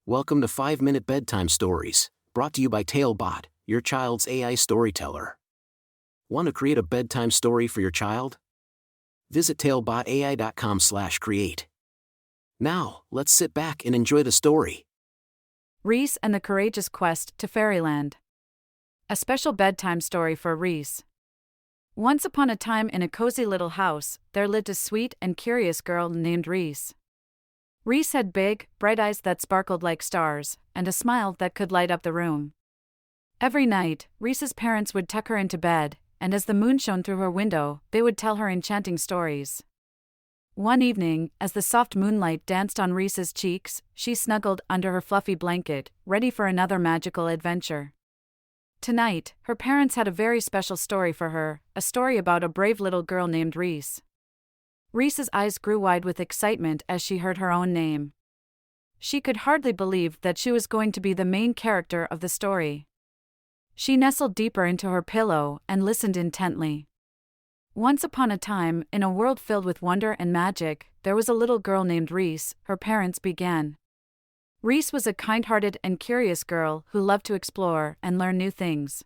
Welcome to 5-Minute Bedtime Stories, brought to you by TaleBot, your child's AI storyteller. Want to create a bedtime story for your child? Visit talebotai.com/create. Now, let's sit back and enjoy the story. Reece and the Courageous Quest to Fairyland. A special bedtime story for Reece. Once upon a time in a cozy little house, there lived a sweet and curious girl named Reece. Reece had big, bright eyes that sparkled like stars, and a smile that could light up the room. Every night, Reece's parents would tuck her into bed, and as the moon shone through her window, they would tell her enchanting stories. One evening, as the soft moonlight danced on Reece's cheeks, she snuggled under her fluffy blanket, ready for another magical adventure. Tonight, her parents had a very special story for her, a story about a brave little girl named Reece. Reece's eyes grew wide with excitement as she heard her own name. She could hardly believe that she was going to be the main character of the story. She nestled deeper into her pillow and listened intently. Once upon a time, in a world filled with wonder and magic, there was a little girl named Reece, her parents began. Reece was a kind-hearted and curious girl who loved to explore and learn new things.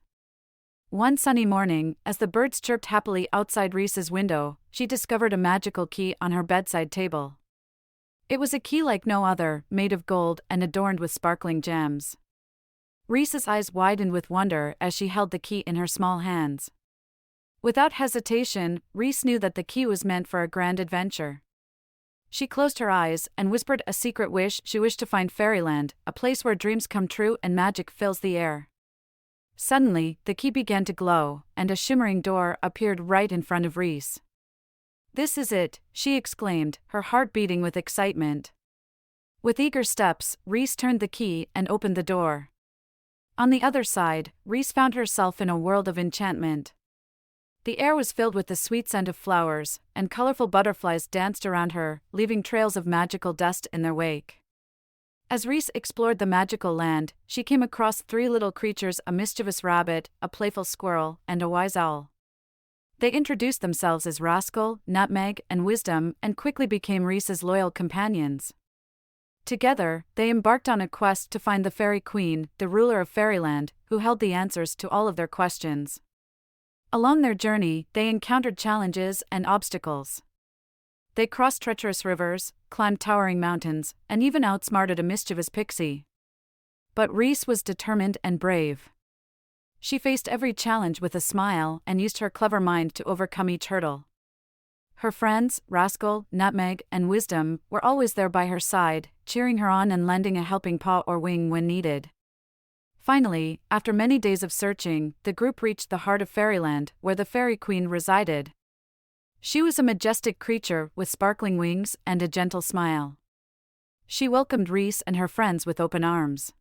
One sunny morning, as the birds chirped happily outside Reece's window, she discovered a magical key on her bedside table. It was a key like no other, made of gold and adorned with sparkling gems. Reece's eyes widened with wonder as she held the key in her small hands. Without hesitation, Reece knew that the key was meant for a grand adventure. She closed her eyes and whispered a secret wish. She wished to find Fairyland, a place where dreams come true and magic fills the air. Suddenly, the key began to glow, and a shimmering door appeared right in front of Reece. "This is it," she exclaimed, her heart beating with excitement. With eager steps, Reece turned the key and opened the door. On the other side, Reece found herself in a world of enchantment. The air was filled with the sweet scent of flowers, and colorful butterflies danced around her, leaving trails of magical dust in their wake. As Reece explored the magical land, she came across 3 little creatures: a mischievous rabbit, a playful squirrel, and a wise owl. They introduced themselves as Rascal, Nutmeg, and Wisdom, and quickly became Reece's loyal companions. Together, they embarked on a quest to find the Fairy Queen, the ruler of Fairyland, who held the answers to all of their questions. Along their journey, they encountered challenges and obstacles. They crossed treacherous rivers, climbed towering mountains, and even outsmarted a mischievous pixie. But Reece was determined and brave. She faced every challenge with a smile and used her clever mind to overcome each hurdle. Her friends, Rascal, Nutmeg, and Wisdom, were always there by her side, cheering her on and lending a helping paw or wing when needed. Finally, after many days of searching, the group reached the heart of Fairyland, where the Fairy Queen resided. She was a majestic creature with sparkling wings and a gentle smile. She welcomed Reece and her friends with open arms.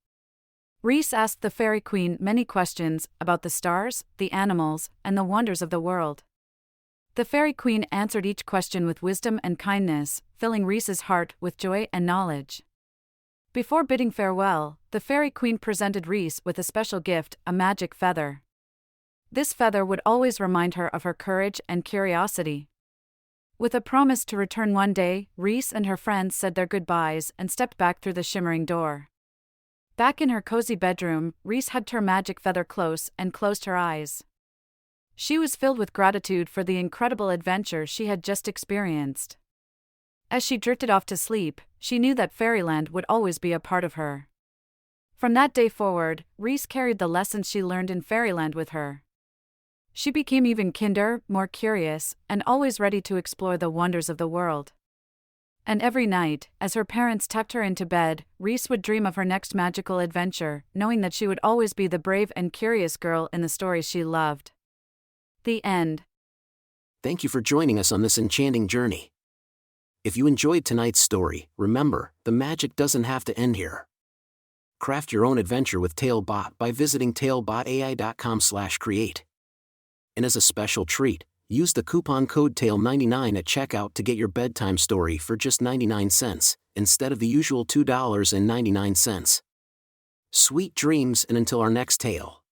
Reece asked the Fairy Queen many questions about the stars, the animals, and the wonders of the world. The Fairy Queen answered each question with wisdom and kindness, filling Reece's heart with joy and knowledge. Before bidding farewell, the Fairy Queen presented Reece with a special gift, a magic feather. This feather would always remind her of her courage and curiosity. With a promise to return one day, Reece and her friends said their goodbyes and stepped back through the shimmering door. Back in her cozy bedroom, Reece hugged her magic feather close and closed her eyes. She was filled with gratitude for the incredible adventure she had just experienced. As she drifted off to sleep, she knew that Fairyland would always be a part of her. From that day forward, Reece carried the lessons she learned in Fairyland with her. She became even kinder, more curious, and always ready to explore the wonders of the world. And every night, as her parents tucked her into bed, Reece would dream of her next magical adventure, knowing that she would always be the brave and curious girl in the stories she loved. The end. Thank you for joining us on this enchanting journey. If you enjoyed tonight's story, remember, the magic doesn't have to end here. Craft your own adventure with TaleBot by visiting talebotai.com/create. And as a special treat, use the coupon code TALE99 at checkout to get your bedtime story for just 99 cents, instead of the usual $2.99. Sweet dreams, and until our next tale.